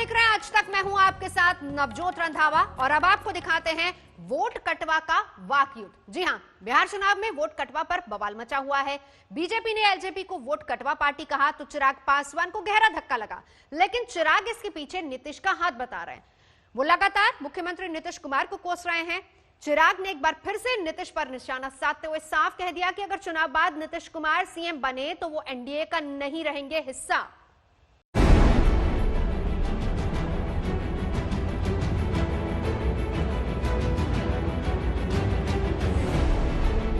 देख रहे हैं आज तक। मैं हूं आपके साथ नवजोत रंधावा और अब आपको दिखाते हैं वोट कटवा का वाक युद्ध। जी हां, बिहार चुनाव में वोट कटवा पर बवाल मचा हुआ है। बीजेपी ने एलजेपी को वोट कटवा पार्टी कहा तो चिराग पासवान को गहरा धक्का लगा, लेकिन चिराग इसके पीछे नीतीश का हाथ बता रहे हैं। वो लगातार मुख्यमंत्री नीतीश कुमार को कोस रहे हैं। चिराग ने एक बार फिर से नीतीश पर निशाना साधते हुए साफ कह दिया कि अगर चुनाव बाद नीतीश कुमार सीएम बने तो वो एनडीए का नहीं रहेंगे हिस्सा।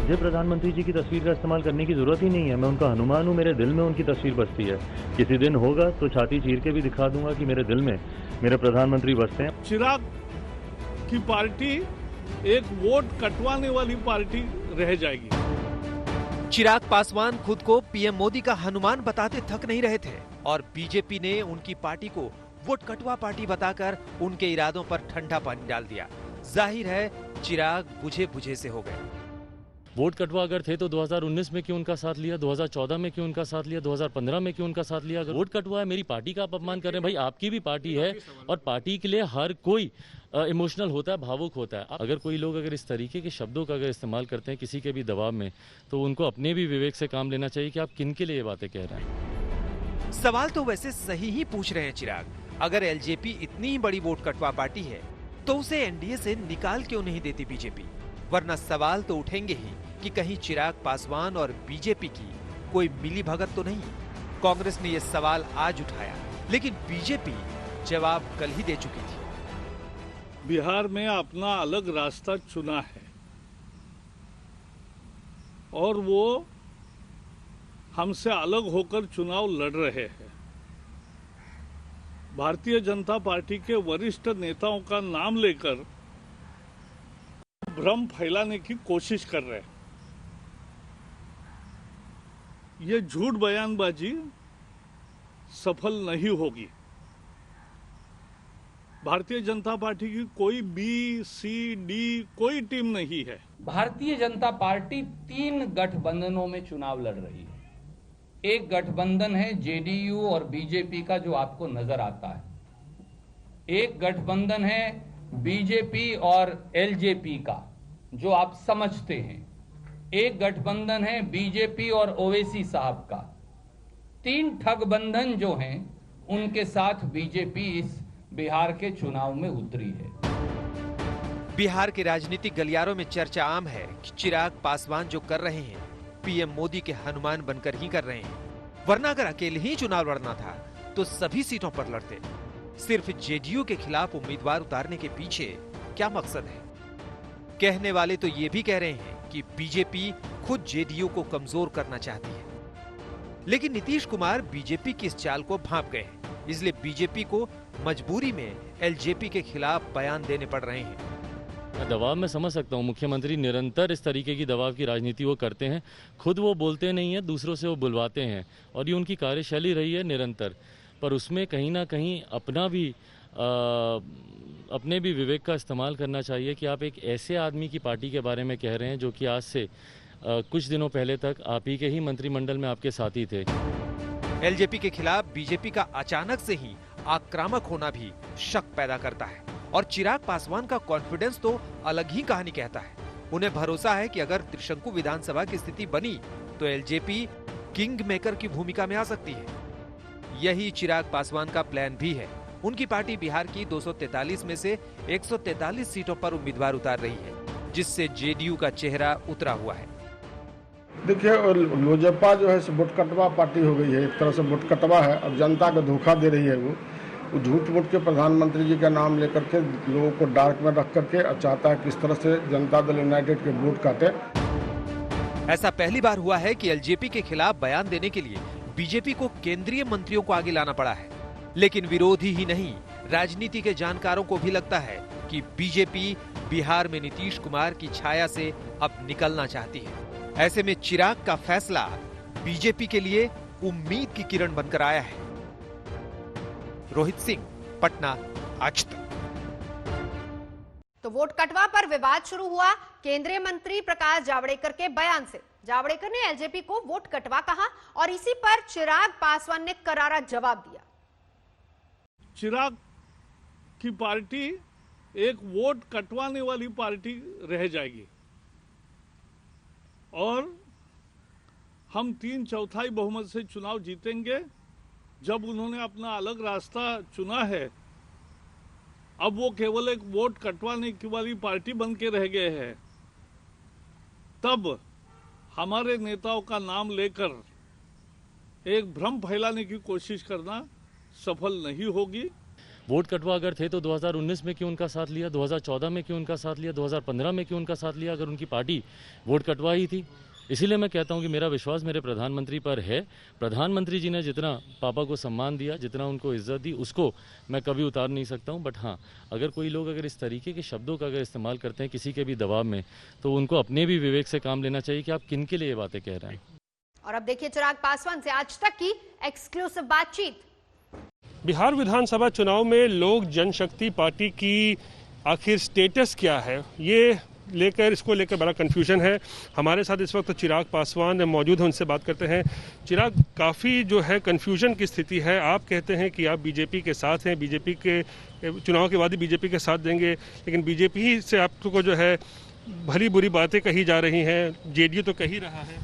मुझे प्रधानमंत्री जी की तस्वीर का इस्तेमाल करने की जरूरत ही नहीं है। मैं उनका हनुमान हूँ, मेरे दिल में उनकी तस्वीर बसती है। किसी दिन होगा तो छाती चीर के भी दिखा दूंगा कि मेरे दिल में मेरे प्रधानमंत्री बसते हैं। चिराग की पार्टी एक वोट कटवाने वाली पार्टी रह जाएगी। चिराग पासवान खुद को पीएम मोदी का हनुमान बताते थक नहीं रहे थे और बीजेपी ने उनकी पार्टी को वोट कटवा पार्टी बताकर उनके इरादों पर ठंडा पानी डाल दिया। जाहिर है चिराग बुझे बुझे से हो गए। वोट कटवा अगर थे तो 2019 में क्यों उनका साथ लिया, 2014 में क्यों उनका साथ लिया, 2015 में क्यों उनका साथ लिया। अगर वोट कटवा है, मेरी पार्टी का आप अपमान कर रहे हैं। भाई आपकी भी पार्टी है और पार्टी के लिए हर कोई इमोशनल होता है, भावुक होता है। अगर कोई लोग अगर इस तरीके के शब्दों का अगर इस्तेमाल करते हैं किसी के भी दबाव में, तो उनको अपने भी विवेक से काम लेना चाहिए कि आप किन के लिए ये बातें कह रहे हैं। सवाल तो वैसे सही ही पूछ रहे हैं चिराग। अगर एलजेपी इतनी ही बड़ी वोट कटवा पार्टी है तो उसे एनडीए से निकाल क्यों नहीं देती बीजेपी। वरना सवाल तो उठेंगे ही कि कहीं चिराग पासवान और बीजेपी की कोई मिलीभगत तो नहीं। कांग्रेस ने यह सवाल आज उठाया, लेकिन बीजेपी जवाब कल ही दे चुकी थी। बिहार में अपना अलग रास्ता चुना है और वो हमसे अलग होकर चुनाव लड़ रहे हैं। भारतीय जनता पार्टी के वरिष्ठ नेताओं का नाम लेकर भ्रम फैलाने की कोशिश कर रहे हैं। ये झूठ बयानबाजी सफल नहीं होगी। भारतीय जनता पार्टी की कोई बी, सी, डी कोई टीम नहीं है। भारतीय जनता पार्टी 3 गठबंधनों में चुनाव लड़ रही है। एक गठबंधन है जेडीयू और बीजेपी का जो आपको नजर आता है। एक गठबंधन है बीजेपी और एलजेपी का जो आप समझते हैं। एक गठबंधन है बीजेपी और ओवैसी साहब का। 3 ठगबंधन जो हैं उनके साथ बीजेपी इस बिहार के चुनाव में उतरी है। बिहार के राजनीतिक गलियारों में चर्चा आम है कि चिराग पासवान जो कर रहे हैं पीएम मोदी के हनुमान बनकर ही कर रहे हैं। वरना अगर अकेले ही चुनाव लड़ना था तो सभी सीटों पर लड़ते। सिर्फ जेडीयू के खिलाफ उम्मीदवार उतारने के पीछे क्या मकसद है। कहने वाले तो ये भी कह रहे हैं कि बीजेपी खुद जेडीयू को कमजोर करना चाहती है, लेकिन नीतीश कुमार बीजेपी की इस चाल को भांप गए हैं। इसलिए बीजेपी को मजबूरी में एलजेपी के खिलाफ बयान देने पड़ रहे हैं। दबाव मैं समझ सकता हूँ। मुख्यमंत्री निरंतर इस तरीके की दबाव की राजनीति वो करते हैं। खुद वो बोलते नहीं है, दूसरों से वो बुलवाते हैं और ये उनकी कार्यशैली रही है निरंतर। पर उसमें कहीं ना कहीं अपने भी विवेक का इस्तेमाल करना चाहिए कि आप एक ऐसे आदमी की पार्टी के बारे में कह रहे हैं जो कि आज से कुछ दिनों पहले तक आप ही के ही मंत्रिमंडल में आपके साथी थे। एलजेपी के खिलाफ बीजेपी का अचानक से ही आक्रामक होना भी शक पैदा करता है और चिराग पासवान का कॉन्फिडेंस तो अलग ही कहानी कहता है। उन्हें भरोसा है कि अगर त्रिशंकु विधानसभा की स्थिति बनी तो एलजेपी किंग मेकर की भूमिका में आ सकती है। यही चिराग पासवान का प्लान भी है। उनकी पार्टी बिहार की 243 में से 143 सीटों पर उम्मीदवार उतार रही है, जिससे जेडीयू का चेहरा उतरा हुआ है। देखिए, लोजपा जो है वोट कटवा पार्टी हो गई है। एक तरह से वोट कटवा है और जनता को धोखा दे रही है। वो झूठ मूठ के प्रधानमंत्री जी का नाम लेकर के लोगों को डार्क में रख करके चाहता है किस तरह से जनता दल यूनाइटेड के वोट काटे। ऐसा पहली बार हुआ है कि एलजेपी के खिलाफ बयान देने के लिए बीजेपी को केंद्रीय मंत्रियों को आगे लाना पड़ा है। लेकिन विरोधी ही नहीं, राजनीति के जानकारों को भी लगता है कि बीजेपी बिहार में नीतीश कुमार की छाया से अब निकलना चाहती है। ऐसे में चिराग का फैसला बीजेपी के लिए उम्मीद की किरण बनकर आया है। रोहित सिंह, पटना, आज तक। तो वोट कटवा पर विवाद शुरू हुआ केंद्रीय मंत्री प्रकाश जावड़ेकर के बयान से। जावड़ेकर ने एलजेपी को वोट कटवा कहा और इसी पर चिराग पासवान ने करारा जवाब दिया। चिराग कि पार्टी एक वोट कटवाने वाली पार्टी रह जाएगी और हम 3/4 बहुमत से चुनाव जीतेंगे। जब उन्होंने अपना अलग रास्ता चुना है, अब वो केवल एक वोट कटवाने की वाली पार्टी बन के रह गए हैं, तब हमारे नेताओं का नाम लेकर एक भ्रम फैलाने की कोशिश करना सफल नहीं होगी। वोट कटवा अगर थे तो 2019 में क्यों उनका साथ लिया, 2014 में क्यों उनका साथ लिया, 2015 में क्यों उनका साथ लिया, अगर उनकी पार्टी वोट कटवा ही थी। इसीलिए मैं कहता हूं कि मेरा विश्वास मेरे प्रधानमंत्री पर है। प्रधानमंत्री जी ने जितना पापा को सम्मान दिया, जितना उनको इज्जत दी, उसको मैं कभी उतार नहीं सकता हूं। बट हाँ, अगर कोई लोग अगर इस तरीके के शब्दों का अगर इस्तेमाल करते हैं किसी के भी दबाव में, तो उनको अपने भी विवेक से काम लेना चाहिए कि आप किन के लिए ये बातें कह रहे हैं। और अब देखिए चिराग पासवान से आज तक की एक्सक्लूसिव बातचीत। बिहार विधानसभा चुनाव में लोक जनशक्ति पार्टी की आखिर स्टेटस क्या है, इसको लेकर बड़ा कंफ्यूजन है। हमारे साथ इस वक्त चिराग पासवान मौजूद हैं, उनसे बात करते हैं। चिराग, काफ़ी जो है कंफ्यूजन की स्थिति है। आप कहते हैं कि आप बीजेपी के साथ हैं, बीजेपी के चुनाव के बाद ही बीजेपी के साथ देंगे, लेकिन बीजेपी से आपको जो है भली बुरी बातें कही जा रही हैं, जेडीयू तो कह ही रहा है,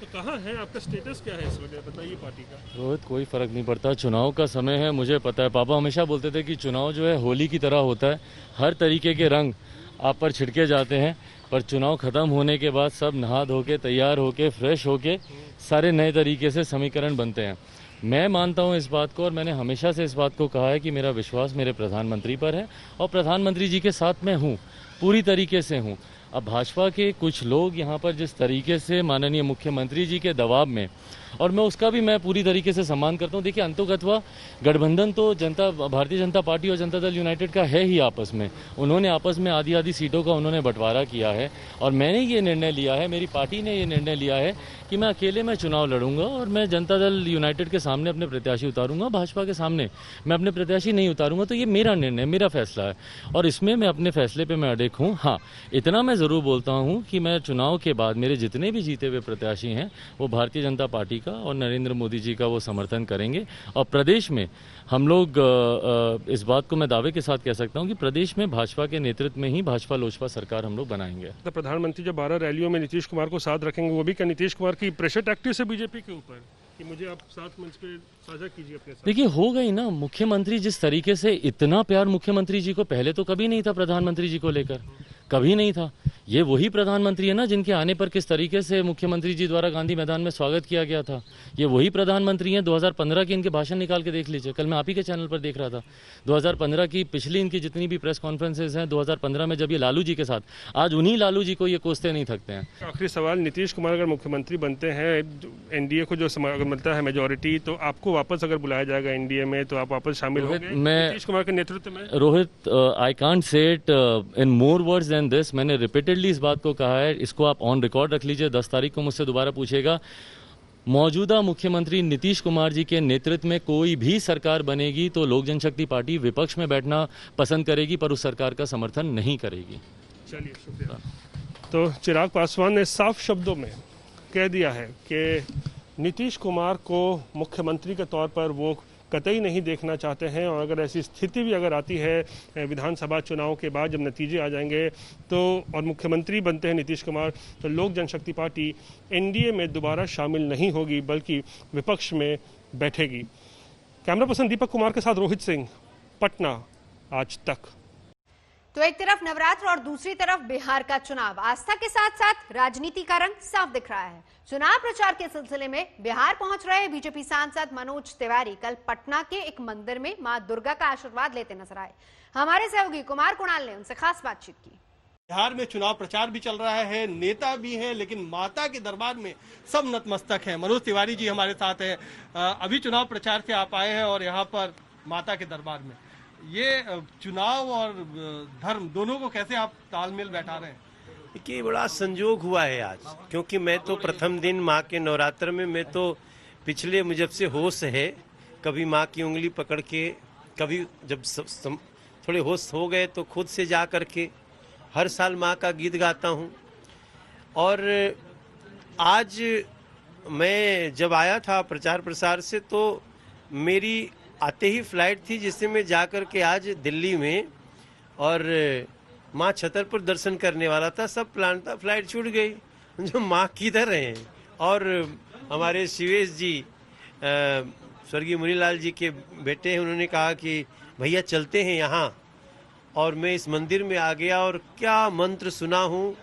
तो कहाँ है आपका स्टेटस, क्या है इस वजह बताइए पार्टी का। रोहित, कोई फर्क नहीं पड़ता, चुनाव का समय है, मुझे पता है। पापा हमेशा बोलते थे कि चुनाव जो है होली की तरह होता है, हर तरीके के रंग आप पर छिड़के जाते हैं, पर चुनाव खत्म होने के बाद सब नहा धो के तैयार होके फ्रेश होके सारे नए तरीके से समीकरण बनते हैं। मैं मानता हूं इस बात को, और मैंने हमेशा से इस बात को कहा है कि मेरा विश्वास मेरे प्रधानमंत्री पर है और प्रधानमंत्री जी के साथ मैं हूं, पूरी तरीके से हूं। अब भाजपा के कुछ लोग यहाँ पर जिस तरीके से माननीय मुख्यमंत्री जी के दबाव में, और मैं उसका भी मैं पूरी तरीके से सम्मान करता हूँ। देखिए, अंतोगत्वा गठबंधन तो भारतीय जनता पार्टी और जनता दल यूनाइटेड का है ही आपस में। उन्होंने आपस में आधी सीटों का उन्होंने बंटवारा किया है और मैंने ये निर्णय लिया है, मेरी पार्टी ने ये निर्णय लिया है कि मैं अकेले में चुनाव लड़ूंगा और मैं जनता दल यूनाइटेड के सामने अपने प्रत्याशी उतारूंगा, भाजपा के सामने मैं अपने प्रत्याशी नहीं उतारूंगा। तो ये मेरा निर्णय, मेरा फैसला है और इसमें मैं अपने फैसले पर मैं अडिग हूँ। हाँ, इतना मैं ज़रूर बोलता हूँ कि मैं चुनाव के बाद मेरे जितने भी जीते हुए प्रत्याशी हैं वो भारतीय जनता पार्टी का और नरेंद्र मोदी जी का वो समर्थन करेंगे। और प्रदेश में हम लोग इस बात को मैं दावे के साथ कह सकता हूं कि प्रदेश में भाजपा के नेतृत्व में ही भाजपा लोजपा सरकार हम लोग बनाएंगे। तो प्रधानमंत्री जब 12 रैलियों में नीतीश कुमार को साथ रखेंगे, वो भी क्या नीतीश कुमार की प्रेशर टैक्टिक्स है बीजेपी के ऊपर कि मुझे आप साथ मंच पे साझा कीजिए अपने साथ? देखिए, हो गई ना, मुख्यमंत्री जिस तरीके से, इतना प्यार मुख्यमंत्री जी को पहले तो कभी नहीं था, प्रधानमंत्री जी को लेकर कभी नहीं था। ये वही प्रधानमंत्री है ना जिनके आने पर किस तरीके से मुख्यमंत्री जी द्वारा गांधी मैदान में स्वागत किया गया था। ये वही प्रधानमंत्री हैं। 2015 के इनके भाषण निकाल के देख लीजिए, कल मैं आप ही के चैनल पर देख रहा था। 2015 की पिछली इनकी जितनी भी प्रेस कॉन्फ्रेंसेज हैं 2015 में, जब ये लालू जी के साथ, आज उन्हीं लालू जी को ये कोसते नहीं थकते हैं। आखिरी सवाल, नीतीश कुमार अगर मुख्यमंत्री बनते हैं, एनडीए को जो अगर मिलता है मेजोरिटी, तो आपको वापस अगर बुलाया जाएगा एनडीए में तो आप वापस शामिल होंगे नीतीश कुमार के नेतृत्व में? Rohit, I can't say it in more words than this. मैंने रिपीटेडली इस बात को कहा है, इसको आप ऑन रिकॉर्ड रख लीजिए। 10 तारीख को मुझसे दोबारा पूछेगा। मौजूदा मुख्यमंत्री नीतीश कुमार जी के नेतृत्व में कोई भी सरकार बनेगी तो लोक जनशक्ति पार्टी विपक्ष में बैठना पसंद करेगी, पर उस सरकार का समर्थन नहीं करेगी। चलिए, शुक्रिया। तो चिराग पासवान ने साफ शब्दों में कह दिया है कि नीतीश कुमार को मुख्यमंत्री के तौर पर वो कतई नहीं देखना चाहते हैं, और अगर ऐसी स्थिति भी अगर आती है विधानसभा चुनाव के बाद जब नतीजे आ जाएंगे तो, और मुख्यमंत्री बनते हैं नीतीश कुमार, तो लोक जनशक्ति पार्टी एनडीए में दोबारा शामिल नहीं होगी बल्कि विपक्ष में बैठेगी। कैमरा पर्सन दीपक कुमार के साथ रोहित सिंह, पटना, आज तक। तो एक तरफ नवरात्र और दूसरी तरफ बिहार का चुनाव, आस्था के साथ साथ राजनीति का रंग साफ दिख रहा है। चुनाव प्रचार के सिलसिले में बिहार पहुंच रहे बीजेपी सांसद मनोज तिवारी कल पटना के एक मंदिर में मां दुर्गा का आशीर्वाद लेते नजर आए। हमारे सहयोगी कुमार कुणाल ने उनसे खास बातचीत की। बिहार में चुनाव प्रचार भी चल रहा है, नेता भी हैं, लेकिन माता के दरबार में सब नतमस्तक हैं। मनोज तिवारी जी हमारे साथ हैं। अभी चुनाव प्रचार से आप आए हैं और यहाँ पर माता के दरबार में, ये चुनाव और धर्म दोनों को कैसे आप तालमेल बैठा रहे हैं? देखिए, बड़ा संजोग हुआ है आज, क्योंकि मैं तो प्रथम दिन माँ के नवरात्र में, मैं तो पिछले मुझे से होश है, कभी माँ की उंगली पकड़ के, कभी जब थोड़े होश हो गए तो खुद से जा कर के हर साल माँ का गीत गाता हूँ। और आज मैं जब आया था प्रचार प्रसार से, तो मेरी आते ही फ्लाइट थी जिससे मैं जाकर के आज दिल्ली में और माँ छतरपुर दर्शन करने वाला था। सब प्लान था, फ्लाइट छूट गई। जो माँ किधर हैं। और हमारे शिवेश जी स्वर्गीय मुनीलाल जी के बेटे हैं, उन्होंने कहा कि भैया चलते हैं यहाँ। और मैं इस मंदिर में आ गया और क्या मंत्र सुना हूँ।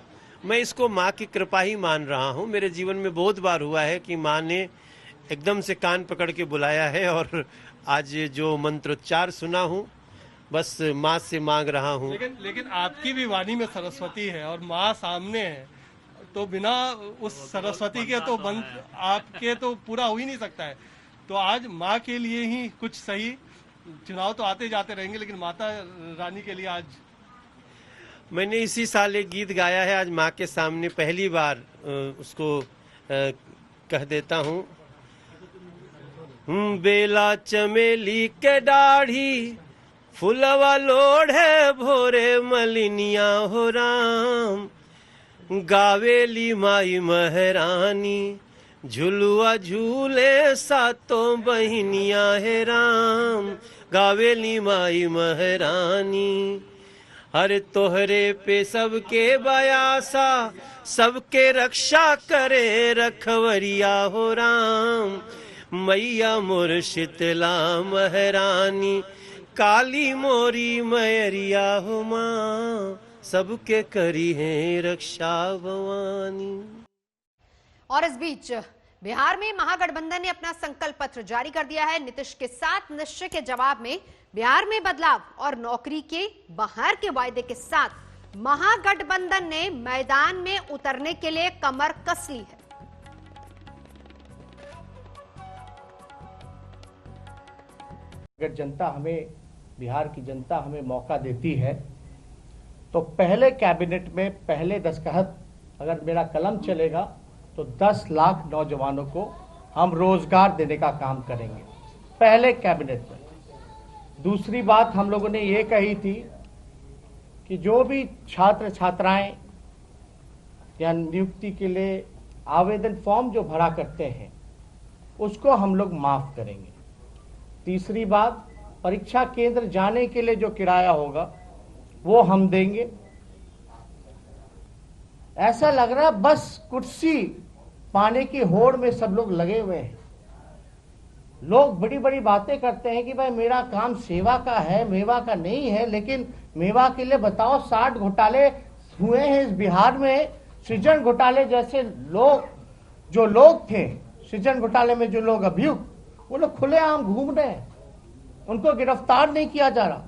मैं इसको माँ की कृपा ही मान रहा हूँ। मेरे जीवन में बहुत बार हुआ है कि माँ ने एकदम से कान पकड़ के बुलाया है और आज जो मंत्रोच्चार सुना हूँ बस माँ से मांग रहा हूँ। लेकिन आपकी भी वाणी में सरस्वती है और माँ सामने है, तो बिना उस सरस्वती के तो मंत्र आपके तो पूरा हो ही नहीं सकता है। तो आज माँ के लिए ही कुछ सही। चुनाव तो आते जाते रहेंगे, लेकिन माता रानी के लिए आज मैंने इसी साल एक गीत गाया है, आज माँ के सामने पहली बार उसको कह देता हूँ। बेला चमेली के दाढ़ी फुलवा लोढ़े भोरे मलिनिया हो राम। गावेली माई महरानी झुलुआ झूले सातों बहिनिया है राम। गावेली माई महरानी हर तोहरे पे सबके बयासा, सबके रक्षा करे रखवरिया हो राम। मैया मोर शीतला महरानी काली मोरी मैरिया हो माँ। सबके करी है रक्षा भवानी। और इस बीच बिहार में महागठबंधन ने अपना संकल्प पत्र जारी कर दिया है। नीतीश के साथ निश्चय के जवाब में बिहार में बदलाव और नौकरी के बाहर के वायदे के साथ महागठबंधन ने मैदान में उतरने के लिए कमर कस ली है। अगर जनता हमें, बिहार की जनता हमें मौका देती है तो पहले कैबिनेट में पहले दस्तखत अगर मेरा कलम चलेगा तो 10 लाख नौजवानों को हम रोजगार देने का काम करेंगे पहले कैबिनेट में। दूसरी बात हम लोगों ने ये कही थी कि जो भी छात्र छात्राएं या नियुक्ति के लिए आवेदन फॉर्म जो भरा करते हैं उसको हम लोग माफ करेंगे। तीसरी बात, परीक्षा केंद्र जाने के लिए जो किराया होगा वो हम देंगे। ऐसा लग रहा है बस कुर्सी पाने की होड़ में सब लोग लगे हुए हैं। लोग बड़ी बड़ी बातें करते हैं कि भाई मेरा काम सेवा का है, मेवा का नहीं है, लेकिन मेवा के लिए बताओ 60 घोटाले हुए हैं इस बिहार में। सृजन घोटाले जैसे लोग, जो लोग थे सृजन घोटाले में जो लोग अभियुक्त, वो लोग खुलेआम घूम रहे हैं, उनको गिरफ्तार नहीं किया जा रहा।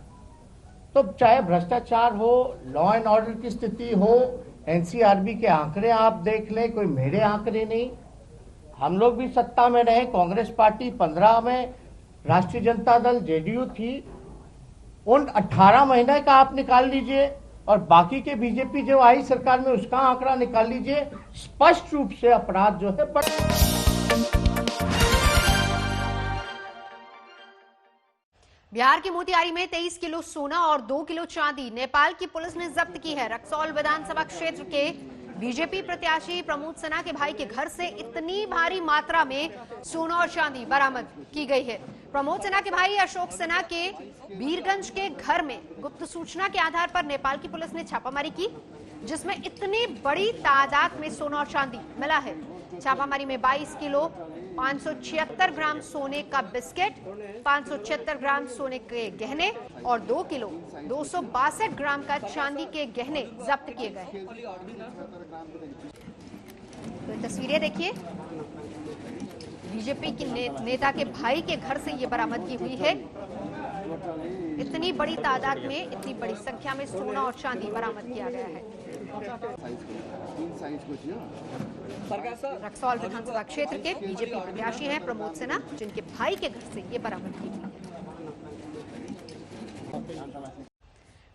तो चाहे भ्रष्टाचार हो, लॉ एंड ऑर्डर की स्थिति हो, एनसीआरबी के आंकड़े आप देख लें, कोई मेरे आंकड़े नहीं। हम लोग भी सत्ता में रहे, कांग्रेस पार्टी 15 में, राष्ट्रीय जनता दल जेडीयू थी। उन 18 महीने का आप निकाल लीजिए और बाकी के बीजेपी जो आई सरकार में उसका आंकड़ा निकाल लीजिए। स्पष्ट रूप से अपराध जो है बिहार के मोतिहारी में 23 किलो सोना और 2 किलो चांदी नेपाल की पुलिस ने जब्त की है। रक्सौल विधानसभा क्षेत्र के बीजेपी प्रत्याशी प्रमोद सिन्हा के भाई के घर से इतनी भारी मात्रा में सोना और चांदी बरामद की गई है। प्रमोद सिन्हा के भाई अशोक सिन्हा के वीरगंज के घर में गुप्त सूचना के आधार पर नेपाल की पुलिस ने छापामारी की, जिसमें इतनी बड़ी तादाद में सोना और चांदी मिला है। छापामारी में 22 किलो 576 ग्राम सोने का बिस्किट, 576 ग्राम सोने के गहने और 2 किलो 262 ग्राम का चांदी के गहने जब्त किए गए। तो तस्वीरें देखिए, बीजेपी की नेता के भाई के घर से ये बरामदगी हुई है। इतनी बड़ी तादाद में, इतनी बड़ी संख्या में सोना और चांदी बरामद किया गया है। रक्सौल विधानसभा क्षेत्र के बीजेपी प्रत्याशी हैं प्रमोद सिन्हा, जिनके भाई के घर से ये बरामदगी हुई है।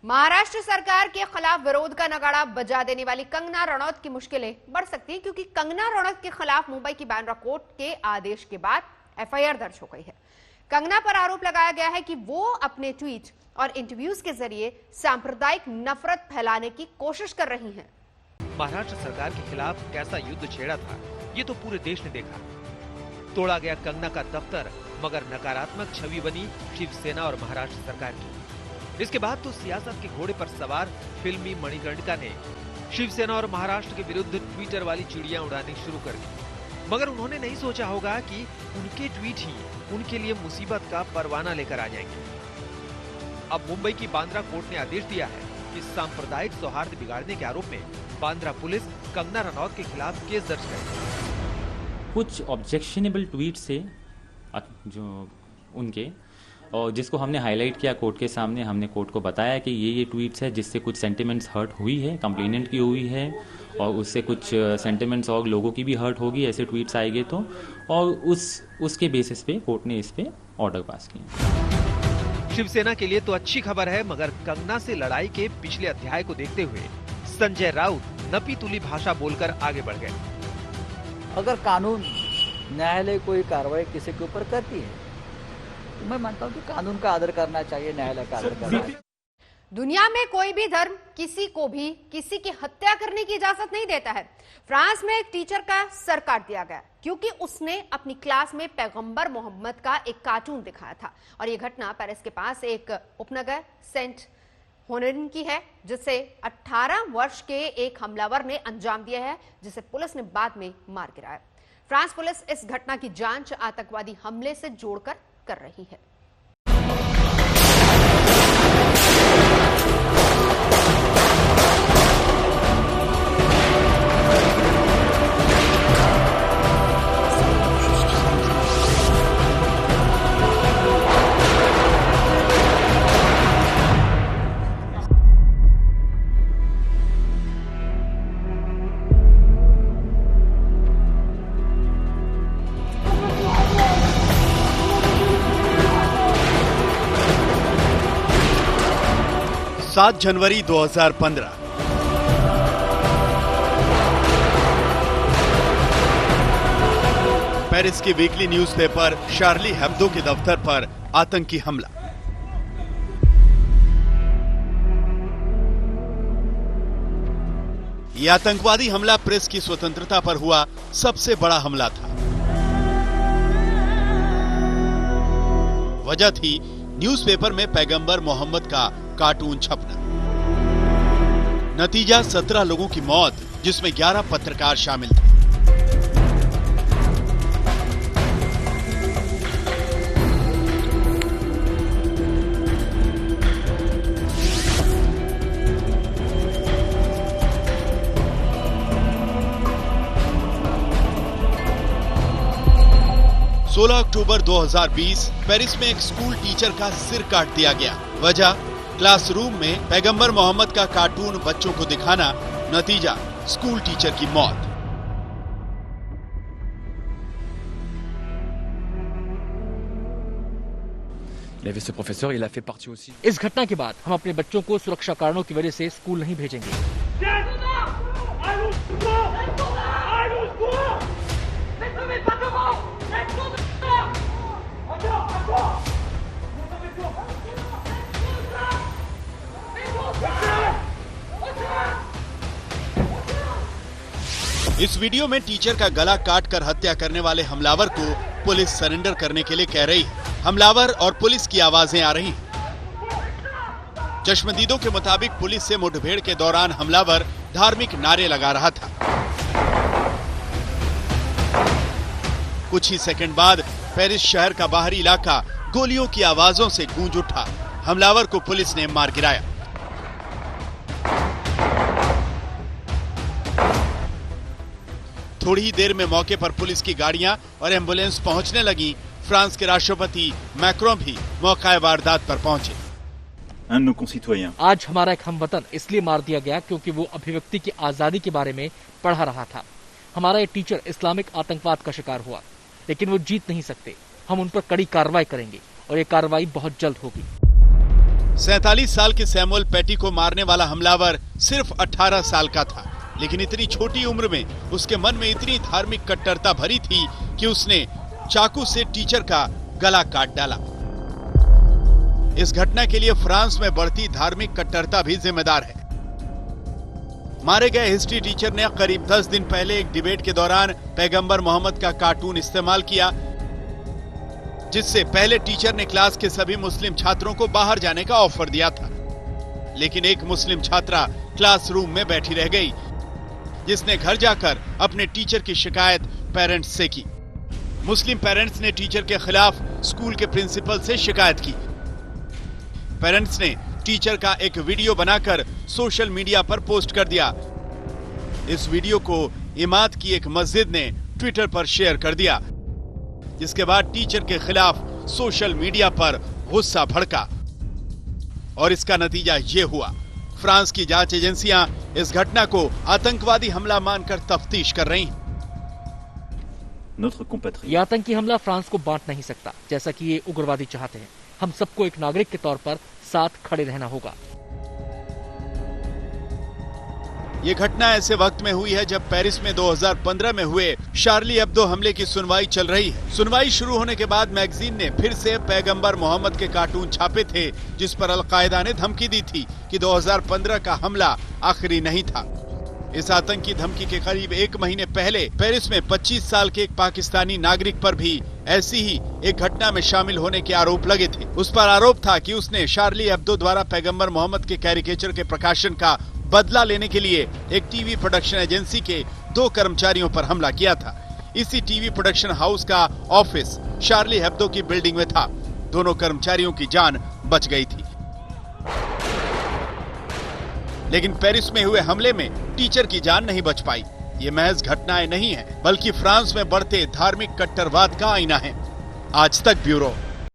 महाराष्ट्र सरकार के खिलाफ विरोध का नगाड़ा बजा देने वाली कंगना रनौत की मुश्किलें बढ़ सकती हैं, क्योंकि कंगना रनौत के खिलाफ मुंबई की बांद्रा कोर्ट के आदेश के बाद एफआईआर दर्ज हो गई है। कंगना पर आरोप लगाया गया है कि वो अपने ट्वीट और इंटरव्यूज के जरिए सांप्रदायिक नफरत फैलाने की कोशिश कर रही हैं। महाराष्ट्र सरकार के खिलाफ कैसा युद्ध छेड़ा था, ये तो पूरे देश ने देखा। तोड़ा गया कंगना का दफ्तर, मगर नकारात्मक छवि बनी शिवसेना और महाराष्ट्र सरकार की। इसके बाद तो सियासत के घोड़े पर सवार फिल्मी मणिकर्णिका ने शिवसेना और महाराष्ट्र के विरुद्ध ट्विटर वाली चिड़िया उड़ानी शुरू कर दी। मगर उन्होंने नहीं सोचा होगा कि उनके ट्वीट ही उनके लिए मुसीबत का परवाना लेकर आ जाएंगे। अब मुंबई की बांद्रा कोर्ट ने आदेश दिया है कि सांप्रदायिक सौहार्द बिगाड़ने के आरोप में बांद्रा पुलिस कंगना रनौत के खिलाफ केस दर्ज करे। कुछ ऑब्जेक्शनेबल ट्वीट से जो उनके, और जिसको हमने हाईलाइट किया कोर्ट के सामने, हमने कोर्ट को बताया कि ये ट्वीट्स है जिससे कुछ सेंटिमेंट्स हर्ट हुई है, कंप्लेनेंट की हुई है, और उससे कुछ सेंटिमेंट्स और लोगों की भी हर्ट होगी ऐसे ट्वीट्स आएंगे तो, और उसके बेसिस पे कोर्ट ने इस पे ऑर्डर पास किया। शिवसेना के लिए तो अच्छी खबर है, मगर कंगना से लड़ाई के पिछले अध्याय को देखते हुए संजय राउत नपी तुली भाषा बोलकर आगे बढ़ गए। अगर कानून न्यायालय कोई कार्रवाई किसी के ऊपर करती है तो मैं मानता हूँ कि कानून का आदर करना चाहिए, न्यायालय का आदर करना चाहिए। दुनिया में कोई भी धर्म किसी को भी किसी की हत्या करने की इजाजत नहीं देता है। फ्रांस में एक टीचर का सर काट दिया गया क्योंकि उसने अपनी क्लास में पैगंबर मोहम्मद का एक कार्टून दिखाया था। और यह घटना पेरिस के पास एक उपनगर सेंट होनेरिन की है, जिसे 18 वर्ष के एक हमलावर ने अंजाम दिया है, जिसे पुलिस ने बाद में मार गिराया। फ्रांस पुलिस इस घटना की जांच आतंकवादी हमले से जोड़कर कर रही है। जनवरी 2015 पेरिस के वीकली न्यूज़पेपर शार्ली हेब्दो के दफ्तर पर आतंकी हमला। यह आतंकवादी हमला प्रेस की स्वतंत्रता पर हुआ सबसे बड़ा हमला था। वजह थी न्यूज़पेपर में पैगंबर मोहम्मद का कार्टून छपना। नतीजा 17 लोगों की मौत, जिसमें 11 पत्रकार शामिल थे। अक्टूबर 2020 पेरिस में एक स्कूल टीचर का सिर काट दिया गया। वजह क्लासरूम में पैगंबर मोहम्मद का कार्टून बच्चों को दिखाना, नतीजा स्कूल टीचर की मौत। इस घटना के बाद हम अपने बच्चों को सुरक्षा कारणों की वजह से स्कूल नहीं भेजेंगे। इस वीडियो में टीचर का गला काटकर हत्या करने वाले हमलावर को पुलिस सरेंडर करने के लिए कह रही है। हमलावर और पुलिस की आवाजें आ रही हैं। चश्मदीदों के मुताबिक पुलिस से मुठभेड़ के दौरान हमलावर धार्मिक नारे लगा रहा था। कुछ ही सेकंड बाद पेरिस शहर का बाहरी इलाका गोलियों की आवाजों से गूंज उठा। हमलावर को पुलिस ने मार गिराया। थोड़ी ही देर में मौके पर पुलिस की गाड़ियां और एम्बुलेंस पहुंचने लगी। फ्रांस के राष्ट्रपति मैक्रों भी मौका वारदात पर पहुंचे। आज हमारा एक हमवतन इसलिए मार दिया गया क्योंकि वो अभिव्यक्ति की आजादी के बारे में पढ़ा रहा था। हमारा ये टीचर इस्लामिक आतंकवाद का शिकार हुआ, लेकिन वो जीत नहीं सकते। हम उन पर कड़ी कार्रवाई करेंगे और ये कार्रवाई बहुत जल्द होगी। 47 साल के सैमुअल पैटी को मारने वाला हमलावर सिर्फ 18 साल का था, लेकिन इतनी छोटी उम्र में उसके मन में इतनी धार्मिक कट्टरता भरी थी कि उसने चाकू से टीचर का गला काट डाला। इस घटना के लिए फ्रांस में बढ़ती धार्मिक कट्टरता भी जिम्मेदार है। मारे गए हिस्ट्री टीचर ने करीब 10 दिन पहले एक डिबेट के दौरान पैगंबर मोहम्मद का कार्टून इस्तेमाल किया। जिससे पहले टीचर ने क्लास के सभी मुस्लिम छात्रों को बाहर जाने का ऑफर दिया था, लेकिन एक मुस्लिम छात्रा क्लासरूम में बैठी रह गई, जिसने घर जाकर अपने टीचर की शिकायत पेरेंट्स से की। मुस्लिम पेरेंट्स ने टीचर के खिलाफ स्कूल के प्रिंसिपल से शिकायत की। पेरेंट्स ने टीचर का एक वीडियो बनाकर सोशल मीडिया पर पोस्ट कर दिया। इस वीडियो को इमाद की एक मस्जिद ने ट्विटर पर शेयर कर दिया, जिसके बाद टीचर के खिलाफ सोशल मीडिया पर गुस्सा भड़का और इसका नतीजा ये हुआ। फ्रांस की जांच एजेंसियां इस घटना को आतंकवादी हमला मानकर तफ्तीश कर रही हैं। ये आतंकी हमला फ्रांस को बांट नहीं सकता, जैसा कि ये उग्रवादी चाहते हैं। हम सबको एक नागरिक के तौर पर साथ खड़े रहना होगा। ये घटना ऐसे वक्त में हुई है जब पेरिस में 2015 में हुए शार्ली एब्दो हमले की सुनवाई चल रही है। सुनवाई शुरू होने के बाद मैगजीन ने फिर से पैगंबर मोहम्मद के कार्टून छापे थे, जिस पर अलकायदा ने धमकी दी थी कि 2015 का हमला आखिरी नहीं था। इस आतंकी धमकी के करीब 1 महीने पहले पेरिस में 25 साल के एक पाकिस्तानी नागरिक पर भी ऐसी ही एक घटना में शामिल होने के आरोप लगे थे। उस पर आरोप था कि उसने शार्ली एब्दो द्वारा पैगंबर मोहम्मद के कैरिकेचर के प्रकाशन का बदला लेने के लिए एक टीवी प्रोडक्शन एजेंसी के 2 कर्मचारियों पर हमला किया था। इसी टीवी प्रोडक्शन हाउस का ऑफिस शार्ली एब्दो की बिल्डिंग में था। दोनों कर्मचारियों की जान बच गई थी, लेकिन पेरिस में हुए हमले में टीचर की जान नहीं बच पाई। ये महज घटनाएं नहीं है, बल्कि फ्रांस में बढ़ते धार्मिक कट्टरवाद का आईना है। आज तक ब्यूरो।